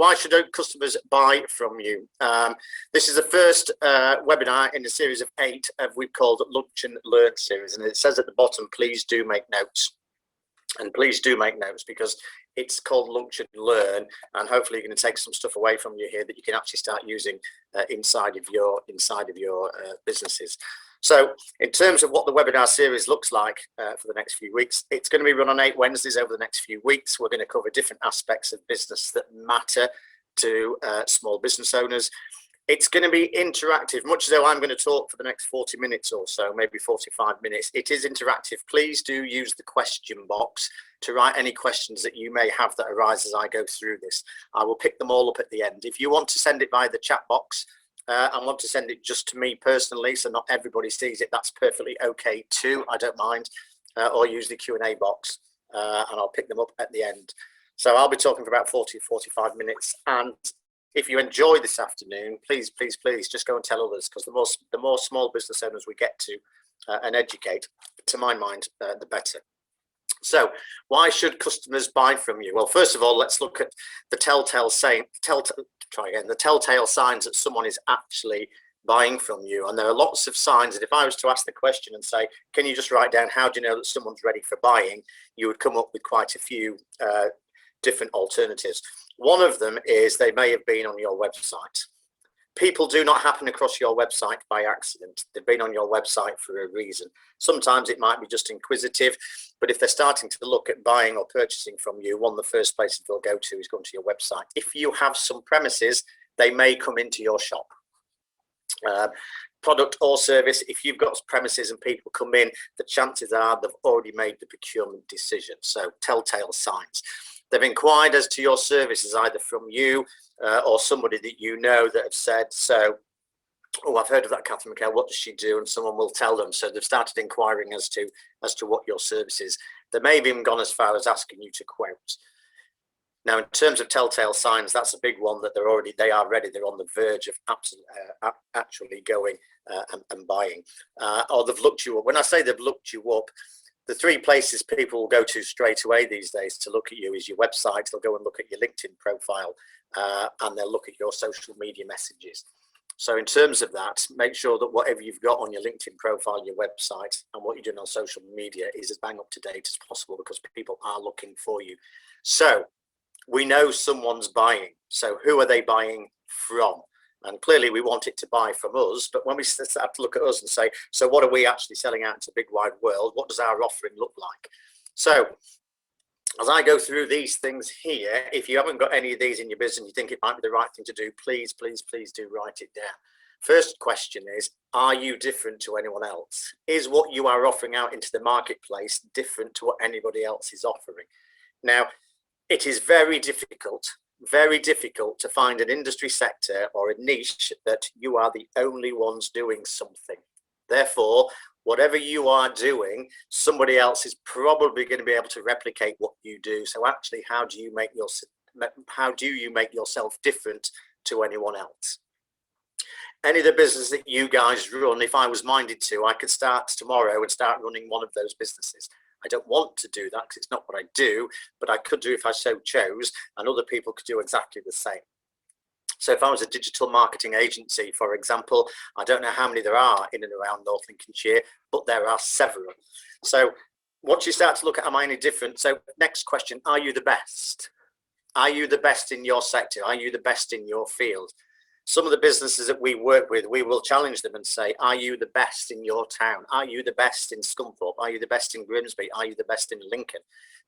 why should customers buy from you? This is the first webinar in a series of 8 we've called Lunch and Learn series, and it says at the bottom, please do make notes. And please do make notes, because it's called Lunch and Learn, and hopefully you're going to take some stuff away from you here that you can actually start using inside of your businesses. So in terms of what the webinar series looks like for the next few weeks, it's going to be run on 8 Wednesdays over the next few weeks. We're going to cover different aspects of business that matter to small business owners. It's going to be interactive, much as though I'm going to talk for the next 40 minutes or so, maybe 45 minutes. It is interactive. Please do use the question box to write any questions that you may have that arise as I go through this. I will pick them all up at the end. If you want to send it via the chat box and want to send it just to me personally, so not everybody sees it, that's perfectly okay too. I don't mind. Or use the Q&A box and I'll pick them up at the end. So I'll be talking for about 40 or 45 minutes. And if you enjoy this afternoon, please just go and tell others, because the more small business owners we get to and educate, to my mind, the better. So why should customers buy from you? Well, first of all, let's look at the telltale signs that someone is actually buying from you. And there are lots of signs that if I was to ask the question and say, can you just write down, how do you know that someone's ready for buying? You would come up with quite a few different alternatives. One of them is they may have been on your website. People do not happen across your website by accident. They've been on your website for a reason. Sometimes it might be just inquisitive, but if they're starting to look at buying or purchasing from you, one of the first places they'll go to is going to your website. If you have some premises, they may come into your shop. Product or service, if you've got premises and people come in, the chances are they've already made the procurement decision. So telltale signs. They've inquired as to your services either from you or somebody that you know that have said, so, oh, I've heard of that Catherine McHale, what does she do? And someone will tell them. So they've started inquiring as to what your service is. They may have even gone as far as asking you to quote. Now, in terms of telltale signs, that's a big one, that they are ready. They're on the verge of actually going and buying. Or they've looked you up. When I say they've looked you up, the 3 places people will go to straight away these days to look at you is your website. They'll go and look at your LinkedIn profile and they'll look at your social media messages. So in terms of that, make sure that whatever you've got on your LinkedIn profile, your website, and what you're doing on social media is as bang up to date as possible, because people are looking for you. So we know someone's buying. So who are they buying from? And clearly we want it to buy from us, but when we start to look at us and say, so what are we actually selling out into the big wide world? What does our offering look like? So as I go through these things here, if you haven't got any of these in your business and you think it might be the right thing to do, please do write it down. First question is, are you different to anyone else? Is what you are offering out into the marketplace different to what anybody else is offering? Now, it is very difficult to find an industry sector or a niche that you are the only ones doing something. Therefore, whatever you are doing, somebody else is probably going to be able to replicate what you do. So actually, how do you make yourself different to anyone else? Any of the business that you guys run, if I was minded to, I could start tomorrow and start running one of those businesses. I don't want to do that because it's not what I do, but I could do if I so chose, and other people could do exactly the same. So if I was a digital marketing agency, for example, I don't know how many there are in and around North Lincolnshire, but there are several. So once you start to look at, am I any different? So next question, are you the best? Are you the best in your sector? Are you the best in your field? Some of the businesses that we work with, we will challenge them and say, are you the best in your town? Are you the best in Scunthorpe? Are you the best in Grimsby? Are you the best in Lincoln?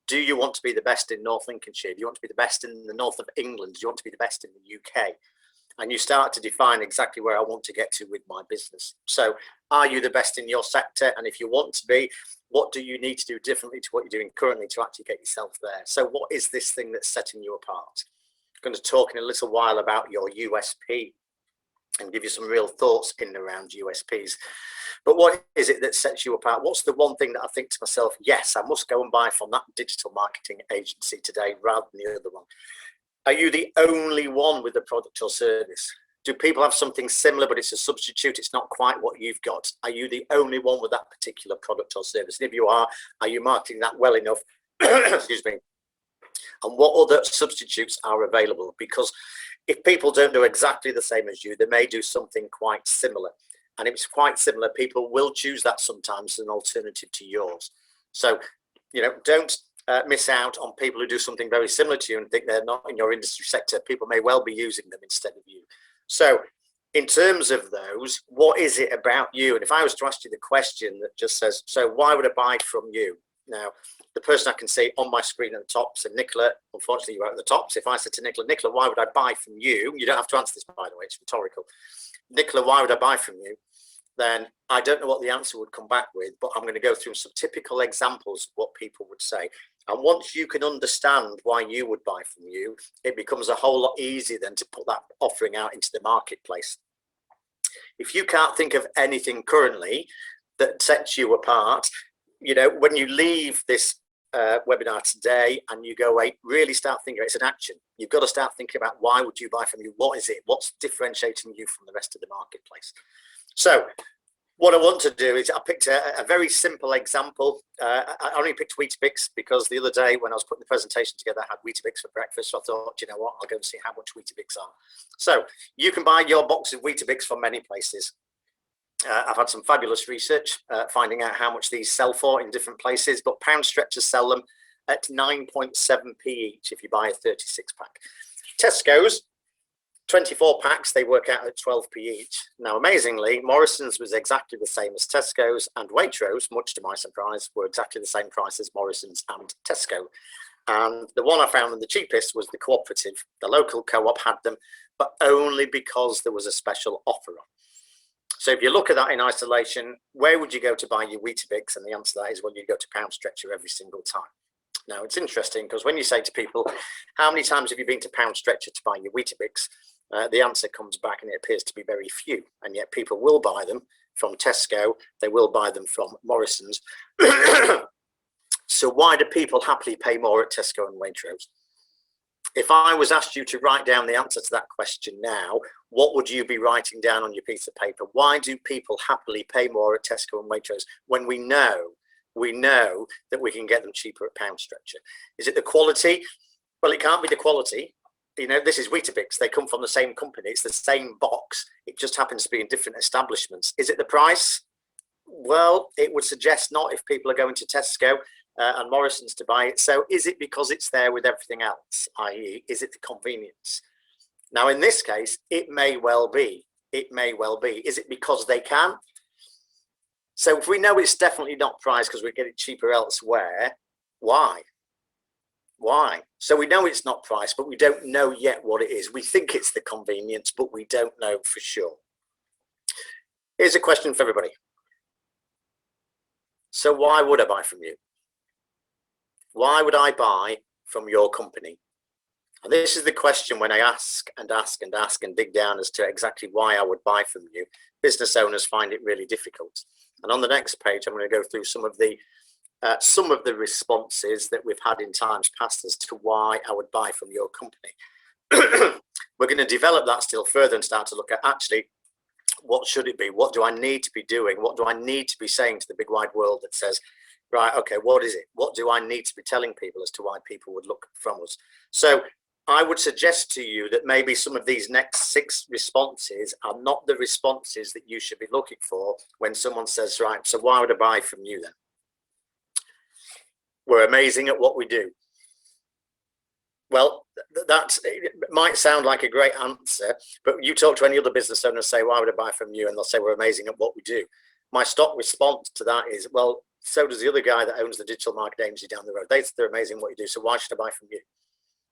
Do you want to be the best in North Lincolnshire? Do you want to be the best in the north of England? Do you want to be the best in the UK? And you start to define exactly where I want to get to with my business. So are you the best in your sector? And if you want to be, what do you need to do differently to what you're doing currently to actually get yourself there? So what is this thing that's setting you apart? I'm going to talk in a little while about your USP and give you some real thoughts in and around USPs. But what is it that sets you apart? What's the one thing that I think to myself, yes, I must go and buy from that digital marketing agency today rather than the other one? Are you the only one with a product or service? Do people have something similar, but it's a substitute? It's not quite what you've got. Are you the only one with that particular product or service? And if you are you marketing that well enough, excuse me, and what other substitutes are available. Because if people don't do exactly the same as you, they may do something quite similar. And if it's quite similar, people will choose that sometimes as an alternative to yours. So, you know, don't miss out on people who do something very similar to you and think they're not in your industry sector. People may well be using them instead of you. So in terms of those, what is it about you? And if I was to ask you the question that just says, so why would I buy from you? Now, the person I can see on my screen at the top said, Nicola, unfortunately you're at the top. So if I said to Nicola, Nicola, why would I buy from you? You don't have to answer this, by the way, it's rhetorical. Nicola, why would I buy from you? Then I don't know what the answer would come back with, but I'm going to go through some typical examples of what people would say. And once you can understand why you would buy from you, it becomes a whole lot easier then to put that offering out into the marketplace. If you can't think of anything currently that sets you apart, you know, when you leave this webinar today and you go away, really start thinking, it's an action. You've got to start thinking about why would you buy from you? What is it? What's differentiating you from the rest of the marketplace? So what I want to do is I picked a very simple example. I only picked Weetabix because the other day when I was putting the presentation together, I had Weetabix for breakfast. So I thought, you know what, I'll go and see how much Weetabix are. So you can buy your box of Weetabix from many places. I've had some fabulous research finding out how much these sell for in different places, but Pound Stretchers sell them at 9.7p each if you buy a 36 pack. Tesco's 24 packs, they work out at 12p each. Now, amazingly, Morrison's was exactly the same as Tesco's, and Waitrose, much to my surprise, were exactly the same price as Morrison's and Tesco. And the one I found them the cheapest was the cooperative. The local co-op had them, but only because there was a special offer on. So if you look at that in isolation, where would you go to buy your Weetabix? And the answer to that is, well, you go to Pound Stretcher every single time. Now, it's interesting because when you say to people, how many times have you been to Pound Stretcher to buy your Weetabix? The answer comes back and it appears to be very few. And yet people will buy them from Tesco. They will buy them from Morrison's. So why do people happily pay more at Tesco and Waitrose? If I was asked you to write down the answer to that question now, what would you be writing down on your piece of paper? Why do people happily pay more at Tesco and Waitrose when we know that we can get them cheaper at Pound Stretcher? Is it the quality? Well, it can't be the quality. You know, this is Weetabix. They come from the same company. It's the same box. It just happens to be in different establishments. Is it the price? Well, it would suggest not if people are going to Tesco and Morrison's to buy it. So is it because it's there with everything else, i.e. is it the convenience? Now, in this case, it may well be. It may well be. Is it because they can? So if we know it's definitely not price because we get it cheaper elsewhere, why? Why? So we know it's not price, but we don't know yet what it is. We think it's the convenience, but we don't know for sure. Here's a question for everybody. So why would I buy from you? Why would I buy from your company? And this is the question when I ask and ask and ask and dig down as to exactly why I would buy from you. Business owners find it really difficult. And on the next page, I'm going to go through some of the responses that we've had in times past as to why I would buy from your company. We're going to develop that still further and start to look at actually what should it be? What do I need to be doing? What do I need to be saying to the big wide world that says, right, okay, what is it? What do I need to be telling people as to why people would look from us? So I would suggest to you that maybe some of these next 6 responses are not the responses that you should be looking for when someone says, right, so why would I buy from you then? We're amazing at what we do. Well, that might sound like a great answer, but you talk to any other business owner and say, why would I buy from you? And they'll say, we're amazing at what we do. My stock response to that is, well, so does the other guy that owns the digital marketing agency down the road. They're amazing at what you do, so why should I buy from you?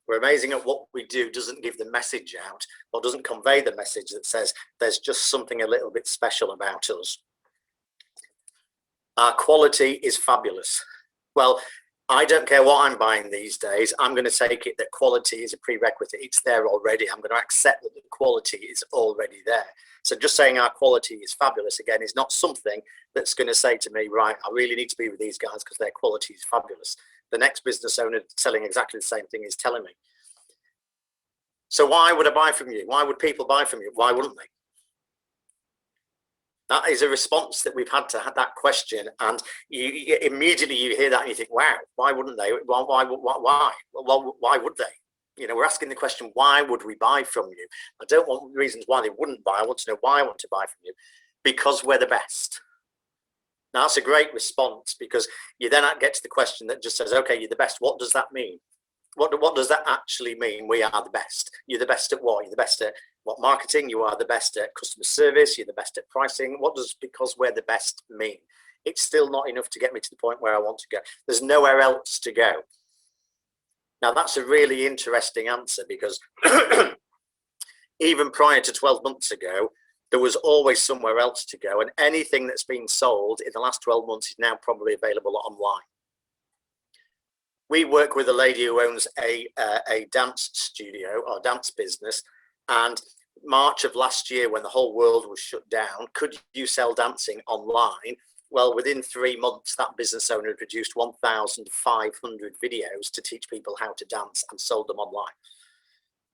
We're amazing at what we do doesn't give the message out or doesn't convey the message that says there's just something a little bit special about us. Our quality is fabulous. Well, I don't care what I'm buying these days. I'm going to take it that quality is a prerequisite. It's there already. I'm going to accept that the quality is already there. So just saying our quality is fabulous, again, is not something that's going to say to me, right, I really need to be with these guys because their quality is fabulous. The next business owner selling exactly the same thing is telling me. So why would I buy from you? Why would people buy from you? Why wouldn't they? That is a response that we've had to have that question, and you immediately you hear that and you think, wow, why wouldn't they? Why would they? You know, we're asking the question, why would we buy from you? I don't want reasons why they wouldn't buy. I want to know why I want to buy from you. Because we're the best. Now, that's a great response, because you then get to the question that just says, okay, you're the best. What does that mean? What does that actually mean? We are the best. You're the best at what? You're the best at what? Marketing. You are the best at customer service. You're the best at pricing. What does because we're the best mean? It's still not enough to get me to the point where I want to go. There's nowhere else to go. Now, that's a really interesting answer, because even prior to 12 months ago, there was always somewhere else to go. And anything that's been sold in the last 12 months is now probably available online. We work with a lady who owns a dance studio or dance business. And March of last year, when the whole world was shut down, could you sell dancing online? Well, within 3 months, that business owner had produced 1,500 videos to teach people how to dance and sold them online.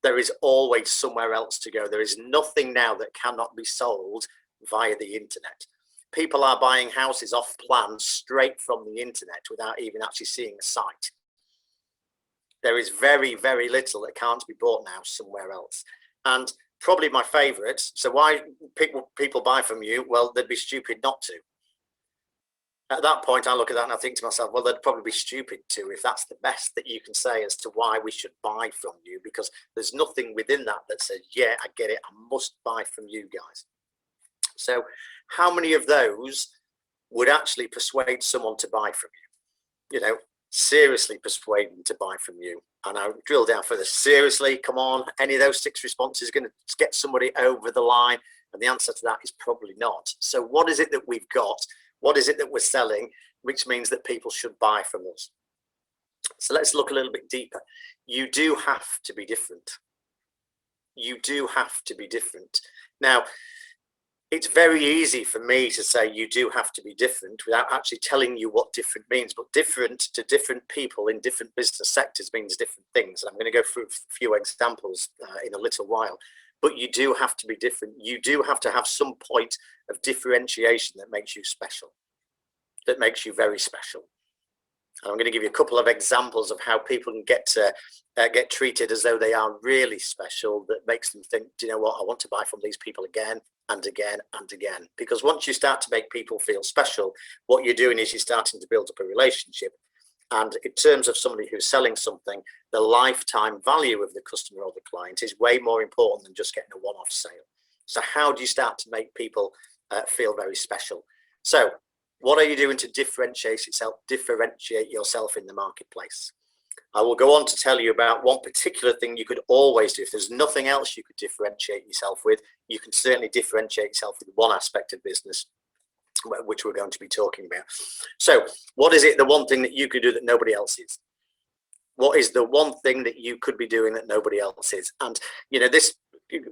There is always somewhere else to go. There is nothing now that cannot be sold via the internet. People are buying houses off plan straight from the internet without even actually seeing a site. There is very, very little that can't be bought now somewhere else. And probably my favorite, so why people buy from you? Well, they'd be stupid not to. At that point, I look at that and I think to myself, well, they'd probably be stupid too if that's the best that you can say as to why we should buy from you, because there's nothing within that that says, yeah, I get it, I must buy from you guys. So how many of those would actually persuade someone to buy from you? You know, seriously persuade them to buy from you. And I drill down further. Seriously, come on, any of those 6 responses going to get somebody over the line? And the answer to that is probably not. So what is it that we've got? What is it that we're selling, which means that people should buy from us? So let's look a little bit deeper. You do have to be different. You do have to be different. Now, it's very easy for me to say you do have to be different without actually telling you what different means, but different to different people in different business sectors means different things. And I'm going to go through a few examples in a little while. But you do have to be different. You do have to have some point of differentiation that makes you special, that makes you very special. And I'm going to give you a couple of examples of how people can get treated as though they are really special, that makes them think, do you know what, I want to buy from these people again and again and again. Because once you start to make people feel special, what you're doing is you're starting to build up a relationship. And in terms of somebody who's selling something, the lifetime value of the customer or the client is way more important than just getting a one-off sale. So how do you start to make people feel very special? So what are you doing to differentiate yourself in the marketplace? I will go on to tell you about one particular thing you could always do. If there's nothing else you could differentiate yourself with, you can certainly differentiate yourself with one aspect of business, which we're going to be talking about. So what is it, the one thing that you could do that nobody else is? What is the one thing that you could be doing that nobody else is? And, you know,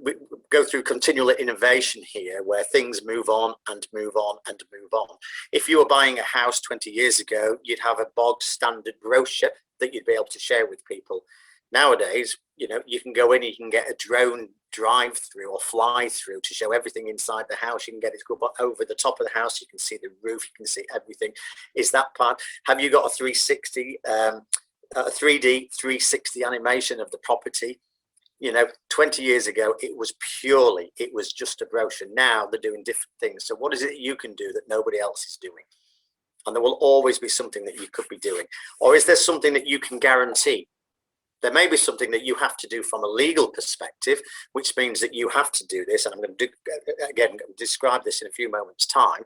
we go through continual innovation here, where things move on and move on and move on. If you were buying a house 20 years ago, you'd have a bog standard brochure that you'd be able to share with people. Nowadays, you know, you can go in, you can get a drone drive through or fly through to show everything inside the house. You can get it over the top of the house. You can see the roof. You can see everything. Is that part? Have you got a 360, a 3D 360 animation of the property? You know, 20 years ago, it was just a brochure. Now they're doing different things. So what is it you can do that nobody else is doing? And there will always be something that you could be doing. Or is there something that you can guarantee? There may be something that you have to do from a legal perspective, which means that you have to do this. And I'm going to describe this in a few moments' time.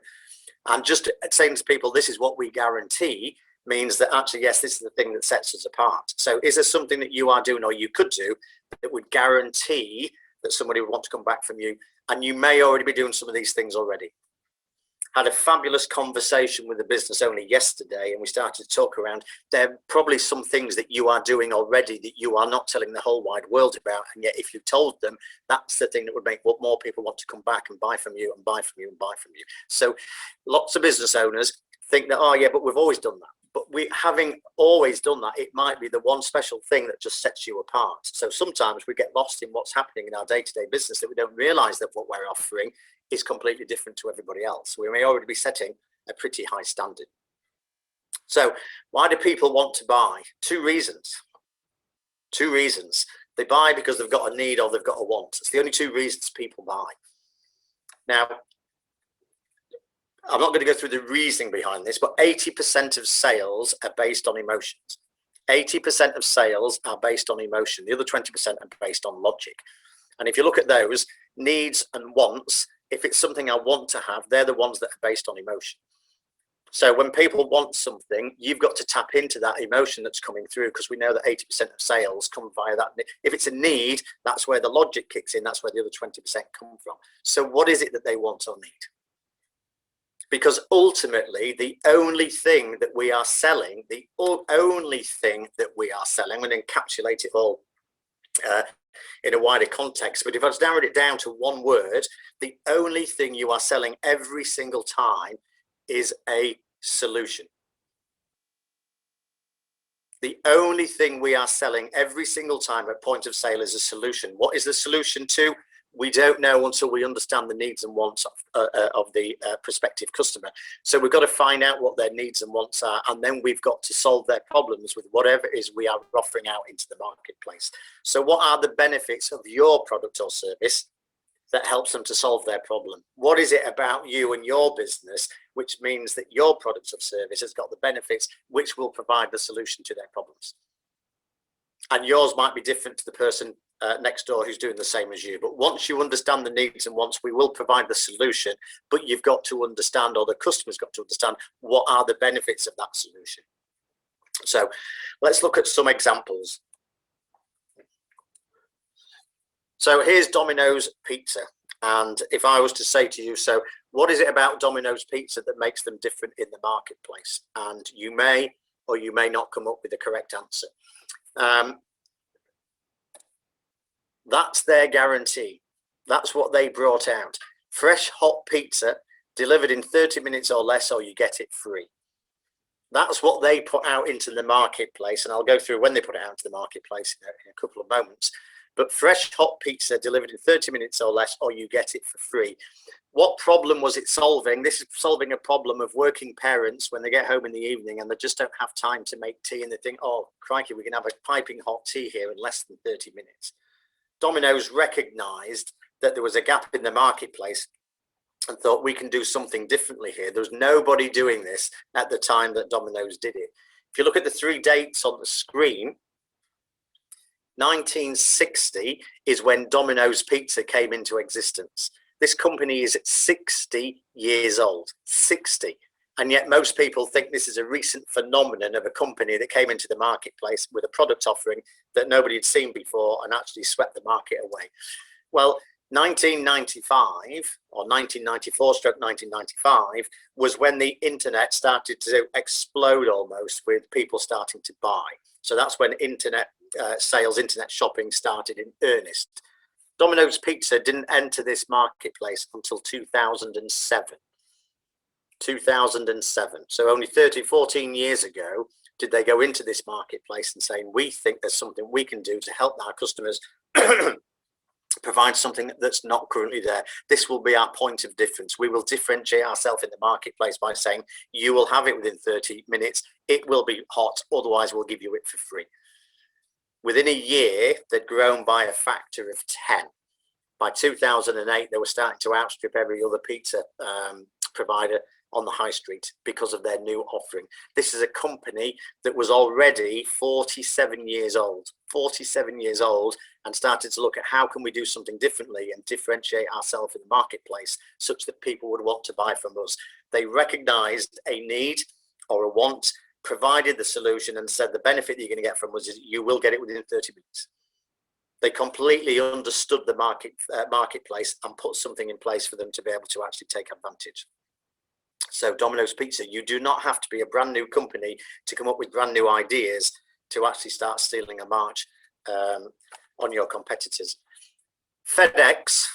And just saying to people, this is what we guarantee, means that actually, yes, this is the thing that sets us apart. So is there something that you are doing or you could do that would guarantee that somebody would want to come back from you? And you may already be doing some of these things already. Had a fabulous conversation with a business owner yesterday, and we started to talk around, there are probably some things that you are doing already that you are not telling the whole wide world about. And yet if you told them, that's the thing that would make more people want to come back and buy from you and buy from you and buy from you. So lots of business owners think that, oh yeah, but we've always done that. But we, having always done that, it might be the one special thing that just sets you apart. So sometimes we get lost in what's happening in our day-to-day business, that we don't realize that what we're offering is completely different to everybody else. We may already be setting a pretty high standard. So why do people want to buy? Two reasons. They buy because they've got a need or they've got a want. It's the only two reasons people buy. Now, I'm not going to go through the reasoning behind this, but 80% of sales are based on emotions. 80% of sales are based on emotion. The other 20% are based on logic. And if you look at those needs and wants, if it's something I want to have, they're the ones that are based on emotion. So when people want something, you've got to tap into that emotion that's coming through, because we know that 80% of sales come via that. If it's a need, that's where the logic kicks in. That's where the other 20% come from. So what is it that they want or need? Because ultimately, the only thing that we are selling, I'm going to encapsulate it all in a wider context, but if I was narrowed it down to one word, the only thing you are selling every single time is a solution. The only thing we are selling every single time at point of sale is a solution. What is the solution to? We don't know until we understand the needs and wants of the prospective customer. So we've got to find out what their needs and wants are, and then we've got to solve their problems with whatever it is we are offering out into the marketplace. So what are the benefits of your product or service that helps them to solve their problem? What is it about you and your business which means that your product or service has got the benefits which will provide the solution to their problems? And yours might be different to the person next door who's doing the same as you. But once you understand the needs and wants, we will provide the solution, but you've got to understand, or the customer's got to understand, what are the benefits of that solution. So let's look at some examples. So here's Domino's Pizza. And if I was to say to you, so what is it about Domino's Pizza that makes them different in the marketplace? And you may or you may not come up with the correct answer. That's their guarantee. That's what they brought out. Fresh hot pizza delivered in 30 minutes or less, or you get it free. That's what they put out into the marketplace. And I'll go through when they put it out into the marketplace in a couple of moments. But fresh hot pizza delivered in 30 minutes or less, or you get it for free. What problem was it solving? This is solving a problem of working parents when they get home in the evening and they just don't have time to make tea, and they think, oh, crikey, we can have a piping hot tea here in less than 30 minutes. Domino's recognized that there was a gap in the marketplace and thought, we can do something differently here. There was nobody doing this at the time that Domino's did it. If you look at the three dates on the screen, 1960 is when Domino's Pizza came into existence. This company is 60 years old, 60. And yet most people think this is a recent phenomenon of a company that came into the marketplace with a product offering that nobody had seen before and actually swept the market away. Well, 1995 or 1994/1995 was when the internet started to explode almost, with people starting to buy. So that's when internet sales, internet shopping started in earnest. Domino's Pizza didn't enter this marketplace until 2007. 2007. So only 14 years ago did they go into this marketplace and say, we think there's something we can do to help our customers provide something that's not currently there. This will be our point of difference. We will differentiate ourselves in the marketplace by saying, you will have it within 30 minutes. It will be hot. Otherwise, we'll give you it for free. Within a year, they'd grown by a factor of 10. By 2008, they were starting to outstrip every other pizza provider on the high street because of their new offering. This is a company that was already 47 years old, and started to look at how can we do something differently and differentiate ourselves in the marketplace such that people would want to buy from us. They recognized a need or a want, provided the solution, and said the benefit that you're going to get from us is you will get it within 30 minutes. They completely understood the marketplace and put something in place for them to be able to actually take advantage. So Domino's Pizza, you do not have to be a brand new company to come up with brand new ideas to actually start stealing a march on your competitors. FedEx,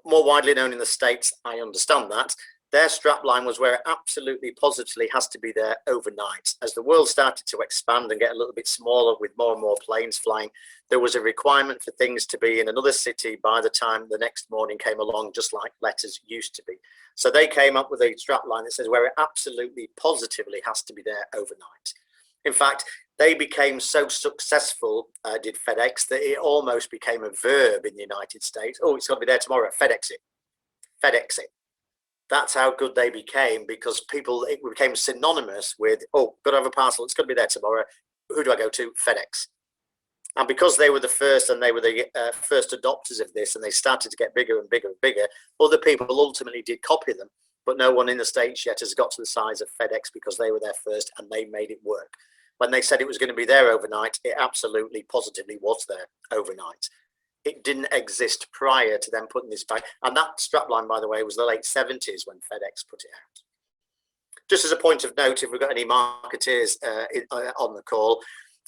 more widely known in the States, I understand that, Their strapline was where it absolutely positively has to be there overnight. As the world started to expand and get a little bit smaller with more and more planes flying, there was a requirement for things to be in another city by the time the next morning came along, just like letters used to be. So they came up with a strapline that says where it absolutely positively has to be there overnight. In fact, they became so successful, did FedEx, that it almost became a verb in the United States. Oh, it's got to be there tomorrow. FedEx it. FedEx it. That's how good they became, because it became synonymous with, oh, got to have a parcel. It's going to be there tomorrow. Who do I go to? FedEx. And because they were the first and they were the first adopters of this, and they started to get bigger and bigger and bigger, other people ultimately did copy them. But no one in the States yet has got to the size of FedEx, because they were there first and they made it work. When they said it was going to be there overnight, it absolutely positively was there overnight. It didn't exist prior to them putting this back. And that strapline, by the way, was the late 70s when FedEx put it out. Just as a point of note, if we've got any marketeers on the call,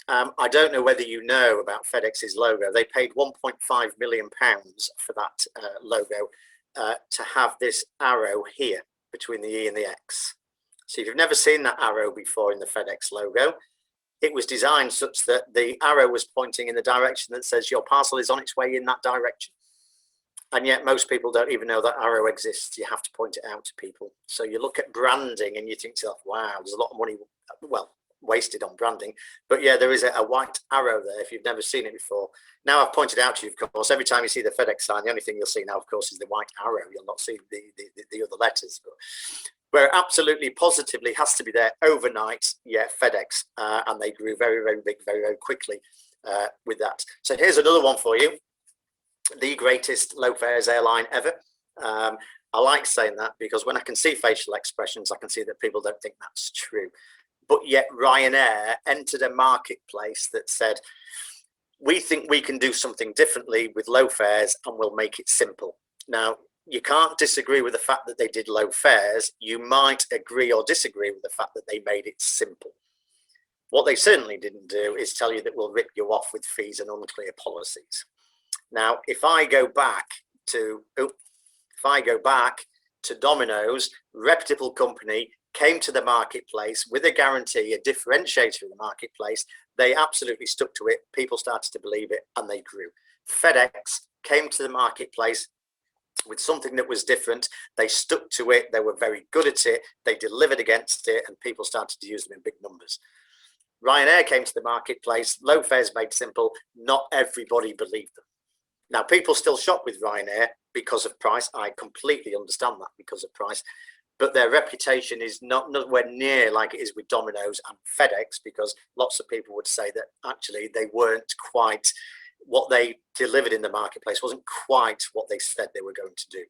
I don't know whether you know about FedEx's logo. They paid £1.5 million for that logo to have this arrow here between the E and the X. So if you've never seen that arrow before in the FedEx logo, it was designed such that the arrow was pointing in the direction that says your parcel is on its way in that direction. And yet most people don't even know that arrow exists. You have to point it out to people. So you look at branding and you think to yourself, wow, there's a lot of money, well, wasted on branding. But yeah, there is a white arrow there if you've never seen it before. Now I've pointed out to you, of course, every time you see the FedEx sign, the only thing you'll see now, of course, is the white arrow. You'll not see the other letters. But where it absolutely positively has to be there overnight, yeah, FedEx. And they grew very, very big, very, very quickly with that. So here's another one for you. The greatest low fares airline ever. I like saying that because when I can see facial expressions, I can see that people don't think that's true. But yet Ryanair entered a marketplace that said, we think we can do something differently with low fares and we'll make it simple. Now, you can't disagree with the fact that they did low fares. You might agree or disagree with the fact that they made it simple. What they certainly didn't do is tell you that we'll rip you off with fees and unclear policies. Now, if I go back to Domino's, reputable company, came to the marketplace with a guarantee, a differentiator in the marketplace. They absolutely stuck to it. People started to believe it and they grew. FedEx came to the marketplace with something that was different. They stuck to it. They were very good at it. They delivered against it and people started to use them in big numbers. Ryanair came to the marketplace, low fares made simple. Not everybody believed them. Now, people still shop with Ryanair because of price. I completely understand that, because of price. But their reputation is nowhere near like it is with Domino's and FedEx, because lots of people would say that actually they weren't quite what they delivered in the marketplace, wasn't quite what they said they were going to do.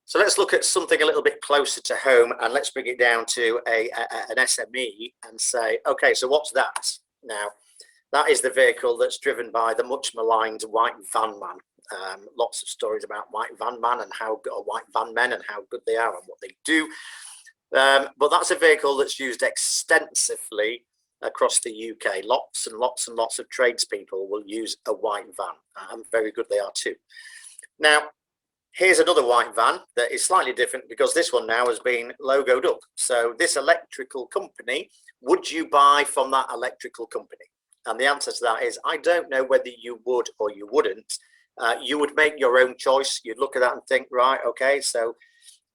So let's look at something a little bit closer to home, and let's bring it down to an SME and say, okay, so what's that? Now, that is the vehicle that's driven by the much maligned white van man. Lots of stories about white van man and white van men and how good they are and what they do. But that's a vehicle that's used extensively across the UK. Lots and lots and lots of tradespeople will use a white van, and very good they are too. Now, here's another white van that is slightly different, because this one now has been logoed up. So this electrical company, would you buy from that electrical company? And the answer to that is, I don't know whether you would or you wouldn't. You would make your own choice. You'd look at that and think, right, okay, so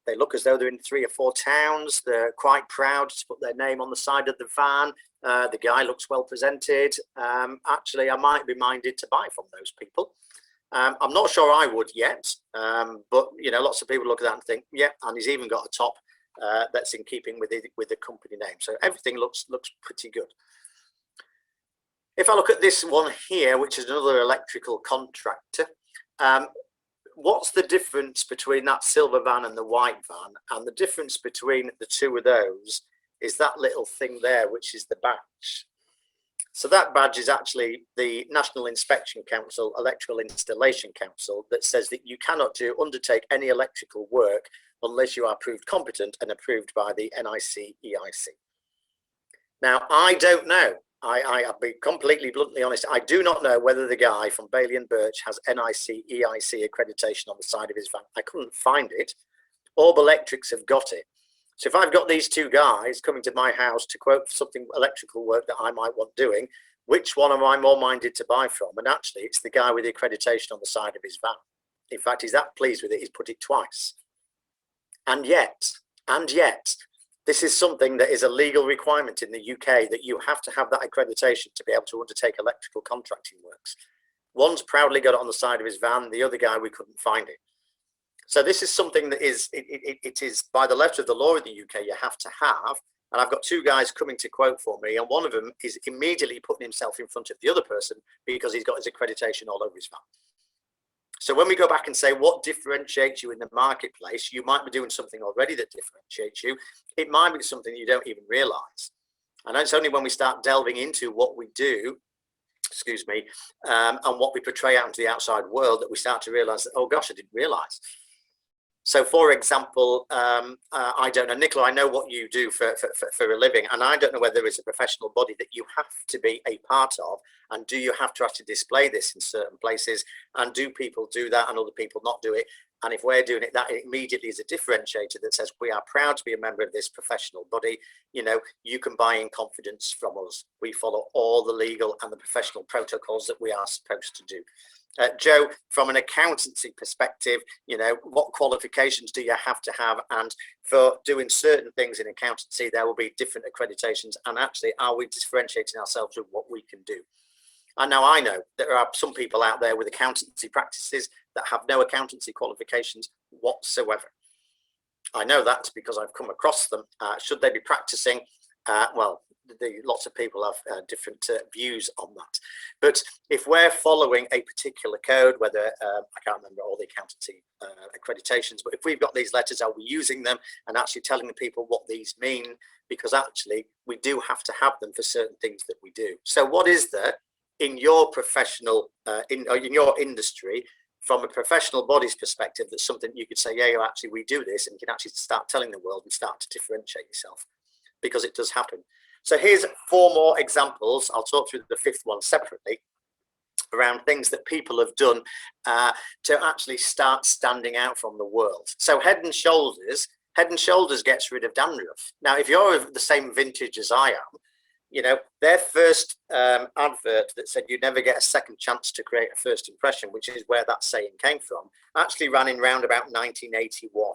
they look as though they're in 3 or 4 towns. They're quite proud to put their name on the side of the van. The guy looks well presented. Actually, I might be minded to buy from those people. I'm not sure I would yet, but you know, lots of people look at that and think, yeah, and he's even got a top that's in keeping with the company name. So everything looks pretty good. If I look at this one here, which is another electrical contractor, what's the difference between that silver van and the white van? And the difference between the two of those is that little thing there, which is the badge. So that badge is actually the National Inspection Council, Electrical Installation Council, that says that you cannot undertake any electrical work unless you are proved competent and approved by the NIC EIC. Now, I don't know. I'll be completely bluntly honest. I do not know whether the guy from Bailey and Birch has NIC EIC accreditation on the side of his van. I couldn't find it. Orb Electrics have got it. So if I've got these two guys coming to my house to quote for something electrical work that I might want doing, which one am I more minded to buy from? And actually, it's the guy with the accreditation on the side of his van. In fact, he's that pleased with it, he's put it twice. And yet, this is something that is a legal requirement in the UK, that you have to have that accreditation to be able to undertake electrical contracting works. One's proudly got it on the side of his van, the other guy, we couldn't find it. So this is something that is, it is by the letter of the law in the UK, you have to have. And I've got two guys coming to quote for me, and one of them is immediately putting himself in front of the other person because he's got his accreditation all over his van. So when we go back and say what differentiates you in the marketplace, you might be doing something already that differentiates you. It might be something you don't even realize. And it's only when we start delving into what we do, and what we portray out into the outside world that we start to realize that, oh gosh, I didn't realize. So, for example, I don't know, Nicola, I know what you do for a living, and I don't know whether there is a professional body that you have to be a part of, and do you have to actually display this in certain places, and do people do that and other people not do it? And if we're doing it, that immediately is a differentiator that says we are proud to be a member of this professional body. You know, you can buy in confidence from us. We follow all the legal and the professional protocols that we are supposed to do. Joe, from an accountancy perspective, you know, what qualifications do you have to have? And for doing certain things in accountancy, there will be different accreditations. And actually, are we differentiating ourselves with what we can do? And now I know there are some people out there with accountancy practices that have no accountancy qualifications whatsoever. I know that because I've come across them. Should they be practicing? Well, lots of people have different views on that. But if we're following a particular code, whether I can't remember all the accountancy accreditations, but if we've got these letters, are we using them and actually telling the people what these mean? Because actually we do have to have them for certain things that we do. So what is there in your professional, in your industry, from a professional body's perspective, that's something you could say, yeah, actually we do this, and you can actually start telling the world and start to differentiate yourself, because it does happen. So here's 4 more examples. I'll talk through the 5th one separately, around things that people have done to actually start standing out from the world. So Head and Shoulders gets rid of dandruff. Now, if you're of the same vintage as I am, you know, their first advert that said you never get a second chance to create a first impression, which is where that saying came from, actually ran in round about 1981.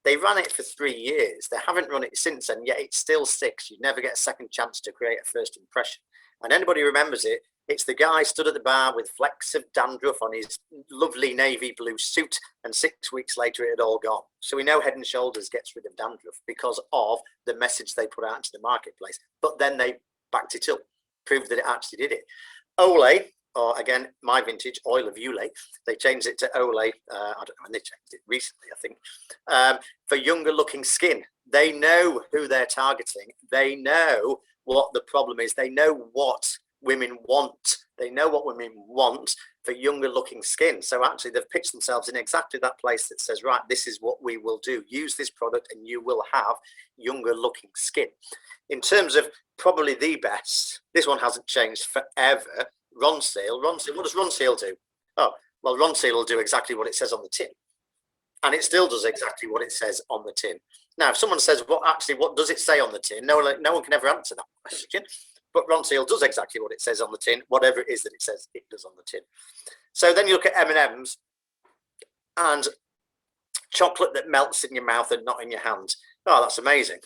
They ran it for 3 years. They haven't run it since then, yet it still sticks. You never get a second chance to create a first impression. And anybody who remembers it, it's the guy stood at the bar with flecks of dandruff on his lovely navy blue suit, and 6 weeks later it had all gone. So we know Head and Shoulders gets rid of dandruff because of the message they put out into the marketplace. But then they backed it up, proved that it actually did it. Olay, or again, my vintage, Oil of Ulay, they changed it to Olay, I don't know when they changed it, recently I think, for younger looking skin. They know who they're targeting. They know what the problem is. They know what women want. They know what women want for younger looking skin. So actually they've pitched themselves in exactly that place that says, right, this is what we will do. Use this product and you will have younger looking skin. In terms of probably the best, this one hasn't changed forever, Ronseal. What does Ronseal do? Oh, well, Ronseal will do exactly what it says on the tin. And it still does exactly what it says on the tin. Now, if someone says, what does it say on the tin? No one can ever answer that question. But Ronseal does exactly what it says on the tin, whatever it is that it says it does on the tin. So then you look at M&M's and chocolate that melts in your mouth and not in your hand. Oh, that's amazing.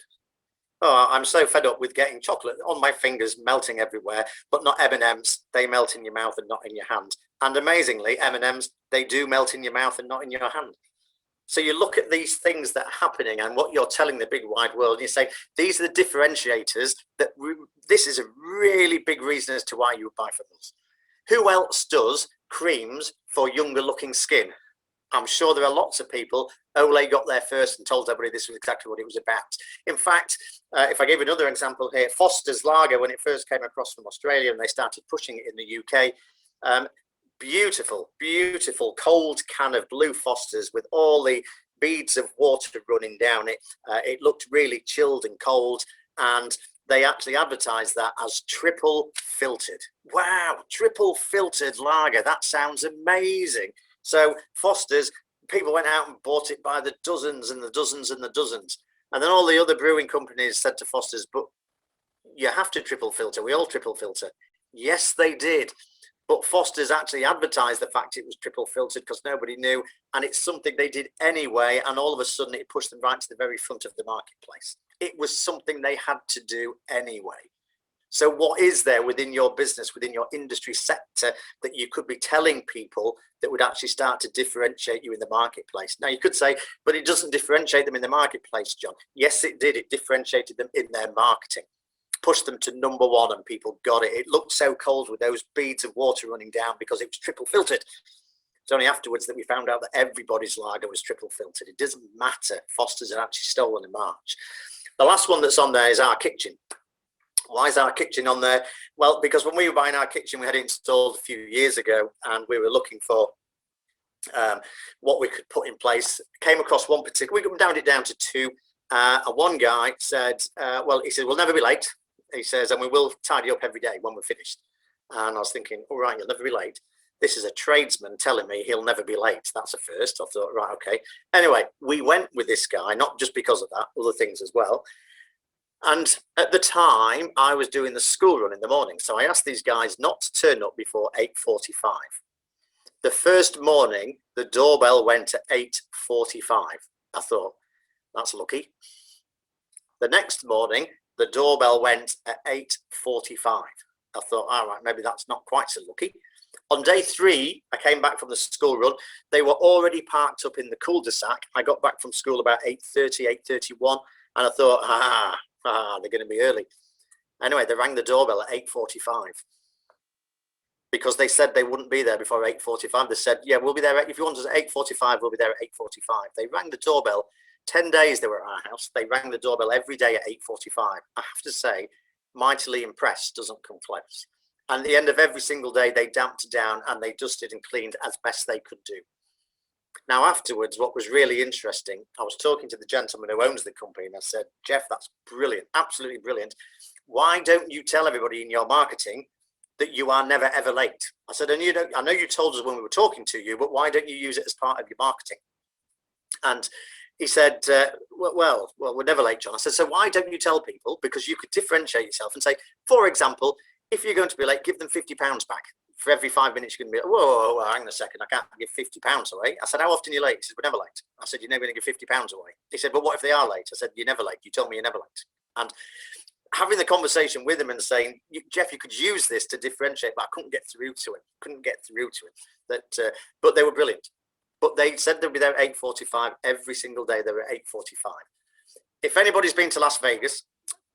Oh, I'm so fed up with getting chocolate on my fingers melting everywhere, but not M&M's. They melt in your mouth and not in your hand. And amazingly, M&M's, they do melt in your mouth and not in your hand. So you look at these things that are happening and what you're telling the big wide world, and you say, these are the differentiators, that this is a really big reason as to why you would buy from us. Who else does creams for younger looking skin? I'm sure there are lots of people. Olay got there first and told everybody this was exactly what it was about. In fact, if I give another example here, Foster's Lager, when it first came across from Australia and they started pushing it in the UK, beautiful, beautiful cold can of blue Foster's with all the beads of water running down it. It looked really chilled and cold, and they actually advertised that as triple filtered. Wow, triple filtered lager. That sounds amazing. So Foster's people went out and bought it by the dozens and the dozens and the dozens. And then all the other brewing companies said to Foster's, but you have to triple filter. We all triple filter. Yes, they did. But Foster's actually advertised the fact it was triple filtered because nobody knew. And it's something they did anyway. And all of a sudden it pushed them right to the very front of the marketplace. It was something they had to do anyway. So what is there within your business, within your industry sector, that you could be telling people that would actually start to differentiate you in the marketplace? Now, you could say, but it doesn't differentiate them in the marketplace, John. Yes, it did. It differentiated them in their marketing, pushed them to number one, and people got it. It looked so cold with those beads of water running down because it was triple filtered. It's only afterwards that we found out that everybody's lager was triple filtered. It doesn't matter. Foster's had actually stolen in March. The last one that's on there is Our Kitchen. Why is Our Kitchen on there? Well, because when we were buying Our Kitchen, we had it installed a few years ago, and we were looking for what we could put in place. Came across one particular, we narrowed it down to two. And one guy said, well, he said, we'll never be late. He says, and we will tidy up every day when we're finished. And I was thinking, all right, you'll never be late. This is a tradesman telling me he'll never be late. That's a first. I thought, right, okay. Anyway, we went with this guy, not just because of that, other things as well. And at the time, I was doing the school run in the morning. So I asked these guys not to turn up before 8:45. The first morning, the doorbell went at 8:45. I thought, that's lucky. The next morning, the doorbell went at 8:45. I thought, all right, maybe that's not quite so lucky. On day 3, I came back from the school run. They were already parked up in the cul-de-sac. I got back from school about 8:30, 8:31, and I thought, they're going to be early. Anyway, they rang the doorbell at 8:45 because they said they wouldn't be there before 8:45. They said, yeah, we'll be there. If you want us at 8:45, we'll be there at 8:45. They rang the doorbell. 10 days they were at our house. They rang the doorbell every day at 8:45. I have to say, mightily impressed doesn't come close. And at the end of every single day, they damped down and they dusted and cleaned as best they could do. Now, afterwards, what was really interesting, I was talking to the gentleman who owns the company, and I said, Jeff, that's brilliant, absolutely brilliant. Why don't you tell everybody in your marketing that you are never, ever late? I said, I know you told us when we were talking to you, but why don't you use it as part of your marketing? And he said, well, we're never late, John. I said, so why don't you tell people? Because you could differentiate yourself and say, for example, if you're going to be late, give them £50 back. For every 5 minutes, you're going to be, whoa, hang on a second, I can't give £50 away. I said, how often are you late? He said, we're never late. I said, you're never going to give £50 away. He said, but what if they are late? I said, you're never late. You told me you're never late. And having the conversation with him and saying, Jeff, you could use this to differentiate, but I couldn't get through to him. But they were brilliant. But they said they'd be there at 8:45 every single day. They were at 8:45. If anybody's been to Las Vegas,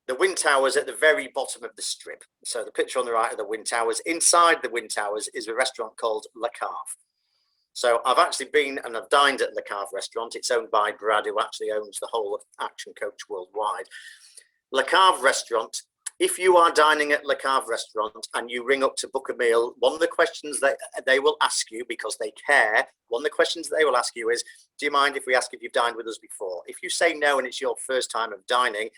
the Wind Towers at the very bottom of the strip. So the picture on the right of the Wind Towers. Inside the Wind Towers is a restaurant called Le Cave. So I've actually been and I've dined at Le Cave restaurant. It's owned by Brad, who actually owns the whole of Action Coach worldwide. Le Cave restaurant. If you are dining at Le Cave restaurant and you ring up to book a meal, one of the questions that they will ask you, because they care, one of the questions they will ask you is, do you mind if we ask if you've dined with us before? If you say no and it's your first time of dining,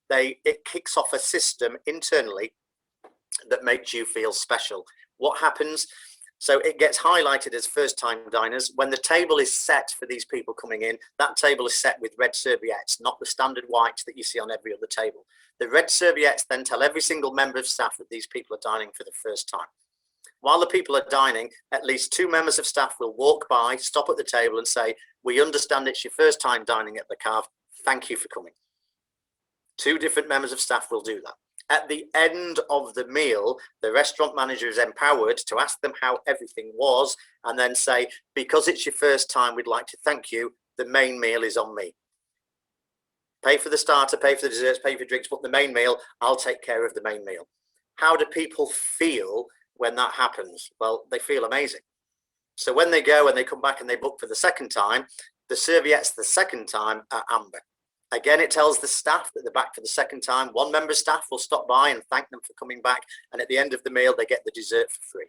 it kicks off a system internally that makes you feel special. What happens? So it gets highlighted as first-time diners. When the table is set for these people coming in, that table is set with red serviettes, not the standard white that you see on every other table. The red serviettes then tell every single member of staff that these people are dining for the first time. While the people are dining, at least 2 members of staff will walk by, stop at the table and say, we understand it's your first time dining at Le Cave. Thank you for coming. 2 different members of staff will do that. At the end of the meal, the restaurant manager is empowered to ask them how everything was and then say, because it's your first time, we'd like to thank you. The main meal is on me. Pay for the starter, pay for the desserts, pay for drinks, but the main meal, I'll take care of the main meal. How do people feel when that happens? Well, they feel amazing. So when they go and they come back and they book for the second time, the serviettes the second time are amber. Again, it tells the staff that they're back for the second time. 1 member of staff will stop by and thank them for coming back. And at the end of the meal, they get the dessert for free.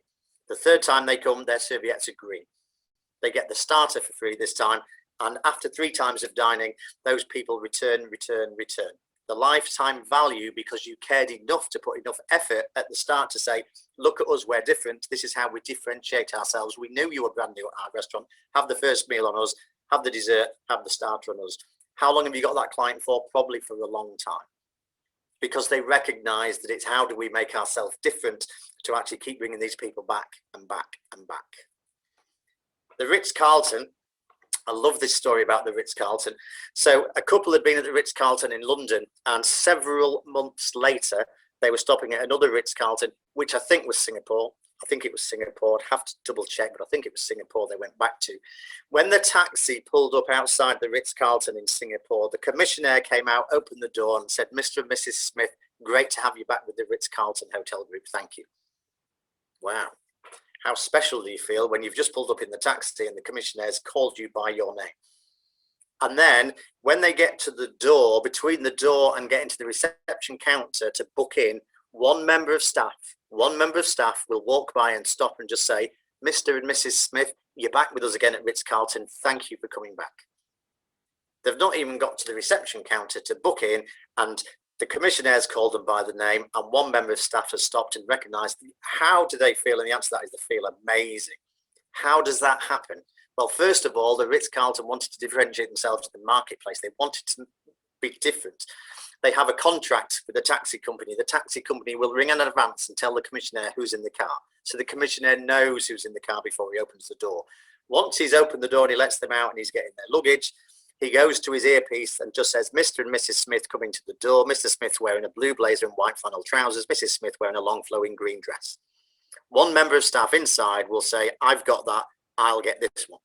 The third time they come, their serviettes are green. They get the starter for free this time. And after 3 times of dining, those people return. The lifetime value, because you cared enough to put enough effort at the start to say, look at us, we're different. This is how we differentiate ourselves. We knew you were brand new at our restaurant. Have the first meal on us. have the dessert, have the starter on us. How long have you got that client for? Probably for a long time, because they recognize that it's how do we make ourselves different to actually keep bringing these people back and back and back. The Ritz-Carlton, I love this story about the Ritz-Carlton. So a couple had been at the Ritz-Carlton in London, and several months later, they were stopping at another Ritz-Carlton, which I think was Singapore. I think it was Singapore. I'd have to double check, but I think it was Singapore they went back to. When the taxi pulled up outside the Ritz-Carlton in Singapore, the commissionaire came out, opened the door and said, "Mr. and Mrs. Smith, great to have you back with the Ritz-Carlton Hotel Group. Thank you." Wow. How special do you feel when you've just pulled up in the taxi and the commissionaire's called you by your name? And then when they get to the door, between the door and getting to the reception counter to book in, one member of staff will walk by and stop and just say, "Mr. and Mrs. Smith, you're back with us again at Ritz-Carlton. Thank you for coming back." They've not even got to the reception counter to book in, and the commissionaire's called them by the name, and one member of staff has stopped and recognised them. How do they feel? And the answer to that is they feel amazing. How does that happen? Well, first of all, the Ritz-Carlton wanted to differentiate themselves in the marketplace. They wanted to be different. They have a contract with the taxi company. The taxi company will ring in advance and tell the commissionaire who's in the car. So the commissionaire knows who's in the car before he opens the door. Once he's opened the door and he lets them out and he's getting their luggage, he goes to his earpiece and just says, "Mr. and Mrs. Smith coming to the door. Mr. Smith wearing a blue blazer and white flannel trousers. Mrs. Smith wearing a long flowing green dress." One member of staff inside will say, "I've got that. I'll get this one."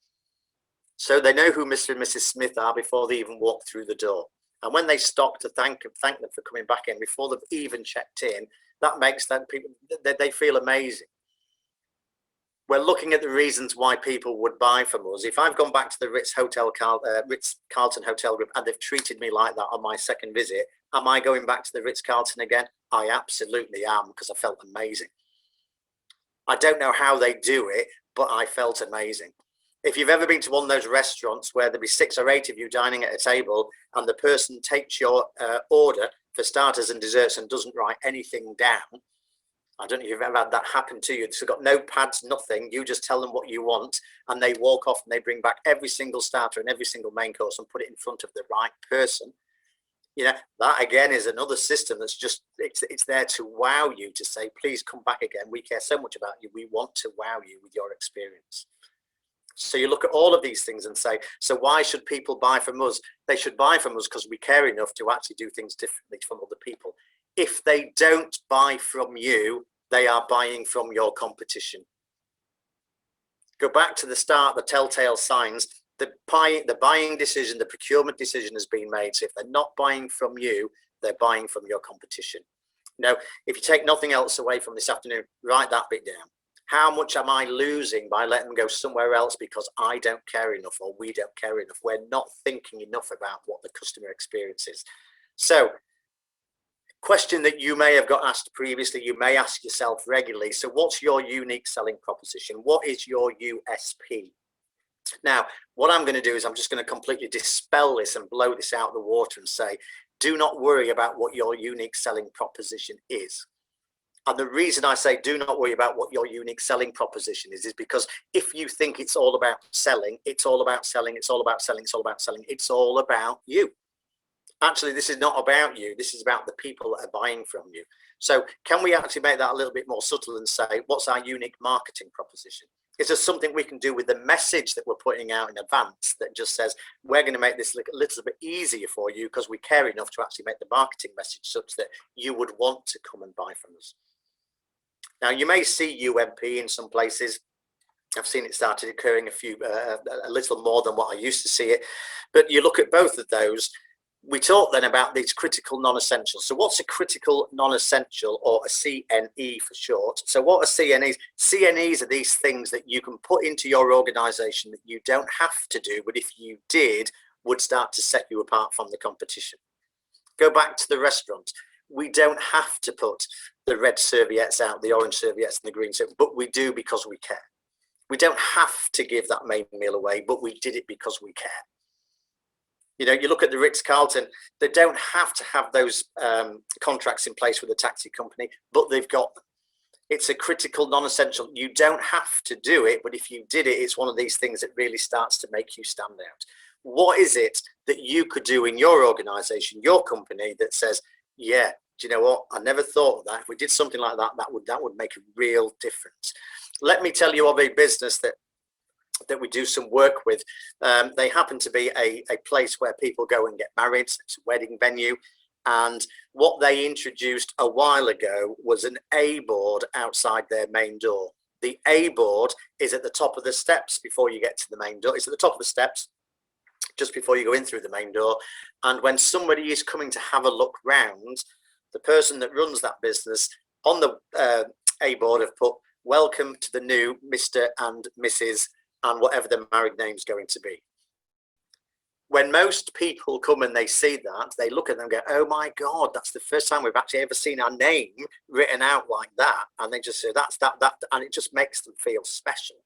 So they know who Mr. and Mrs. Smith are before they even walk through the door. And when they stop to thank them for coming back in before they've even checked in, that makes them people, they feel amazing. We're looking at the reasons why people would buy from us. If I've gone back to the Ritz-Carlton Hotel Group and they've treated me like that on my second visit, am I going back to the Ritz-Carlton again? I absolutely am, because I felt amazing. I don't know how they do it, but I felt amazing. If you've ever been to one of those restaurants where there'll be 6 or 8 of you dining at a table and the person takes your order for starters and desserts and doesn't write anything down, I don't know if you've ever had that happen to you. They've got no pads, nothing. You just tell them what you want and they walk off and they bring back every single starter and every single main course and put it in front of the right person. You know, that again is another system that's just, it's there to wow you, to say, please come back again. We care so much about you. We want to wow you with your experience. So you look at all of these things and say, so why should people buy from us? They should buy from us because we care enough to actually do things differently from other people. If they don't buy from you, they are buying from your competition. Go back to the start, the telltale signs. The buying decision, the procurement decision has been made. So if they're not buying from you, they're buying from your competition. Now, if you take nothing else away from this afternoon, write that bit down. How much am I losing by letting them go somewhere else because I don't care enough or we don't care enough? We're not thinking enough about what the customer experience is. So, question that you may have got asked previously, you may ask yourself regularly. So what's your unique selling proposition? What is your USP? Now, what I'm going to do is I'm just going to completely dispel this and blow this out of the water and say, do not worry about what your unique selling proposition is. And the reason I say do not worry about what your unique selling proposition is because if you think it's all about selling, it's all about selling, it's all about selling, it's all about selling, it's all about you. Actually, this is not about you. This is about the people that are buying from you. So can we actually make that a little bit more subtle and say, what's our unique marketing proposition? Is there something we can do with the message that we're putting out in advance that just says, we're going to make this a little bit easier for you because we care enough to actually make the marketing message such that you would want to come and buy from us? Now, you may see UMP in some places. I've seen it started occurring a little more than what I used to see it. But you look at both of those. We talk then about these critical non-essentials. So what's a critical non-essential, or a CNE for short? So what are CNEs? CNEs are these things that you can put into your organization that you don't have to do, but if you did, would start to set you apart from the competition. Go back to the restaurant. We don't have to put the red serviettes out, the orange serviettes and the green serviettes, but we do because we care. We don't have to give that main meal away, but we did it because we care. You know, you look at the Ritz-Carlton, they don't have to have those contracts in place with the taxi company, but they've got them. It's a critical, non-essential. You don't have to do it, but if you did it, it's one of these things that really starts to make you stand out. What is it that you could do in your organization, your company, that says, yeah, do you know what? I never thought of that. If we did something like that, that would make a real difference. Let me tell you of a business that we do some work with. They happen to be a place where people go and get married. It's a wedding venue. And what they introduced a while ago was an A board outside their main door. The A board is at the top of the steps before you get to the main door. It's at the top of the steps just before you go in through the main door. And when somebody is coming to have a look round, the person that runs that business on the A board have put, welcome to the new Mr. and Mrs. and whatever the married name's going to be. When most people come and they see that, they look at them and go, oh my God, that's the first time we've actually ever seen our name written out like that. And they just say, that's that, and it just makes them feel special.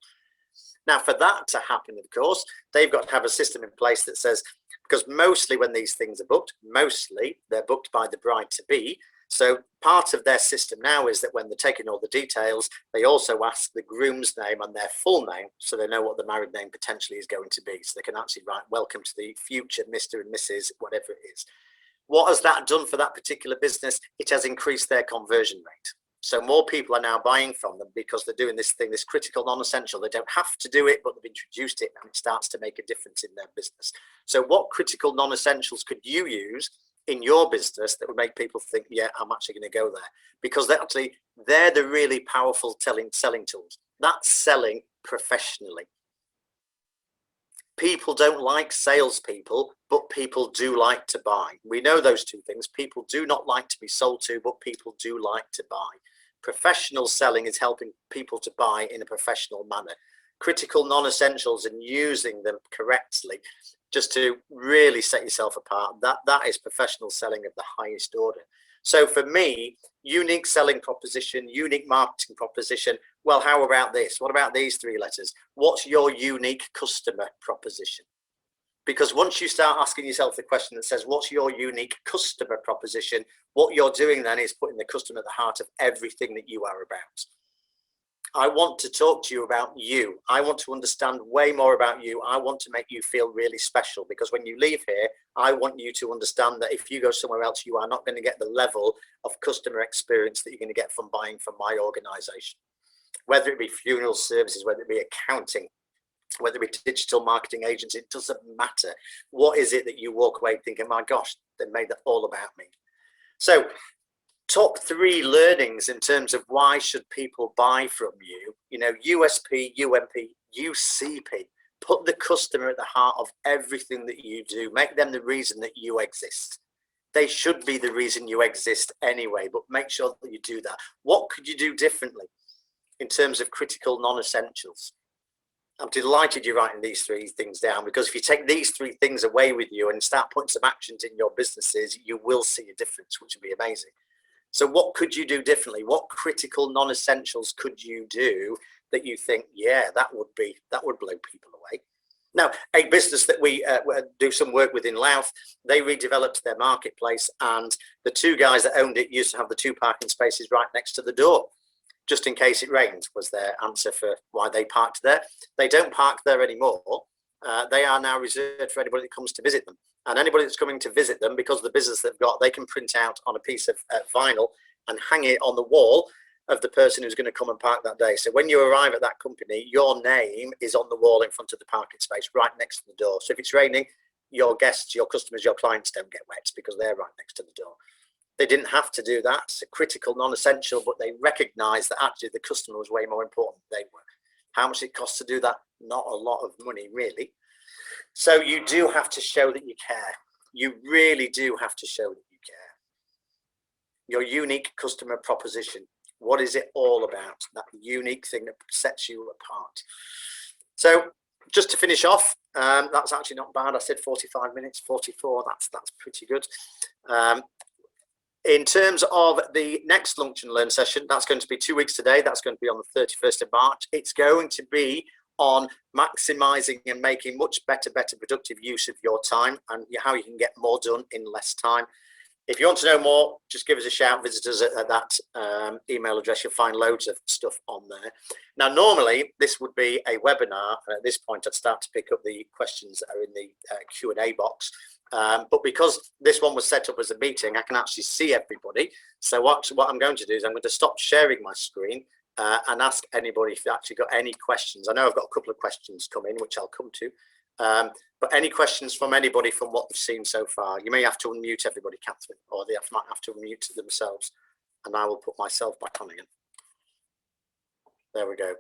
Now, for that to happen, of course, they've got to have a system in place that says, because mostly when these things are booked, mostly they're booked by the bride-to-be. So part of their system now is that when they're taking all the details, they also ask the groom's name and their full name, so they know what the married name potentially is going to be. So they can actually write, welcome to the future Mr. and Mrs., whatever it is. What has that done for that particular business? It has increased their conversion rate. So more people are now buying from them because they're doing this thing, this critical, non-essential. They don't have to do it, but they've introduced it and it starts to make a difference in their business. So what critical non-essentials could you use in your business that would make people think, yeah, I'm actually going to go there? Because they're the really powerful selling tools. That's selling professionally. People don't like salespeople, but people do like to buy. We know those two things. People do not like to be sold to, but people do like to buy. Professional selling is helping people to buy in a professional manner. Critical non-essentials and using them correctly just to really set yourself apart. That is professional selling of the highest order. So for me, unique selling proposition, unique marketing proposition. Well, how about this? What about these three letters? What's your unique customer proposition? Because once you start asking yourself the question that says, what's your unique customer proposition? What you're doing then is putting the customer at the heart of everything that you are about. I want to talk to you about you. I want to understand way more about you. I want to make you feel really special, because when you leave here, I want you to understand that if you go somewhere else, you are not going to get the level of customer experience that you're going to get from buying from my organization. Whether it be funeral services, whether it be accounting, whether it be digital marketing agents, it doesn't matter. What is it that you walk away thinking, my gosh, they made that all about me? So top 3 learnings in terms of why should people buy from you. You know, USP, UMP, UCP. Put the customer at the heart of everything that you do. Make them the reason that you exist. They should be the reason you exist anyway, but make sure that you do that. What could you do differently in terms of critical non-essentials? I'm delighted you're writing these 3 things down, because if you take these 3 things away with you and start putting some actions in your businesses, you will see a difference, which would be amazing. So what could you do differently? What critical non-essentials could you do that you think, yeah, that would blow people away? Now, a business that we do some work with in Louth, they redeveloped their marketplace, and the 2 guys that owned it used to have the 2 parking spaces right next to the door, just in case it rained, was their answer for why they parked there. They don't park there anymore. They are now reserved for anybody that comes to visit them. And anybody that's coming to visit them, because of the business they've got, they can print out on a piece of vinyl and hang it on the wall of the person who's going to come and park that day. So when you arrive at that company, your name is on the wall in front of the parking space right next to the door. So if it's raining, your guests, your customers, your clients don't get wet because they're right next to the door. They didn't have to do that. It's a critical non-essential, but they recognized that actually the customer was way more important than they were. How much it costs to do that? Not a lot of money, really. So you do have to show that you care. You really do have to show that you care. Your unique customer proposition. What is it all about? That unique thing that sets you apart. So just to finish off, that's actually not bad. I said 45 minutes, 44. That's pretty good. In terms of the next Lunch and Learn session, that's going to be 2 weeks today. That's going to be on the 31st of March. It's going to be on maximizing and making much better productive use of your time, and how you can get more done in less time. If you want to know more, just give us a shout, visit us at that email address. You'll find loads of stuff on there. Now, normally this would be a webinar, and at this point I'd start to pick up the questions that are in the Q&A box. But because this one was set up as a meeting, I can actually see everybody. So what I'm going to do is I'm going to stop sharing my screen and ask anybody if they've actually got any questions. I know I've got a couple of questions coming, which I'll come to. But any questions from anybody from what they've seen so far? You may have to unmute everybody, Catherine, or they might have to unmute themselves, and I will put myself back on again. There we go.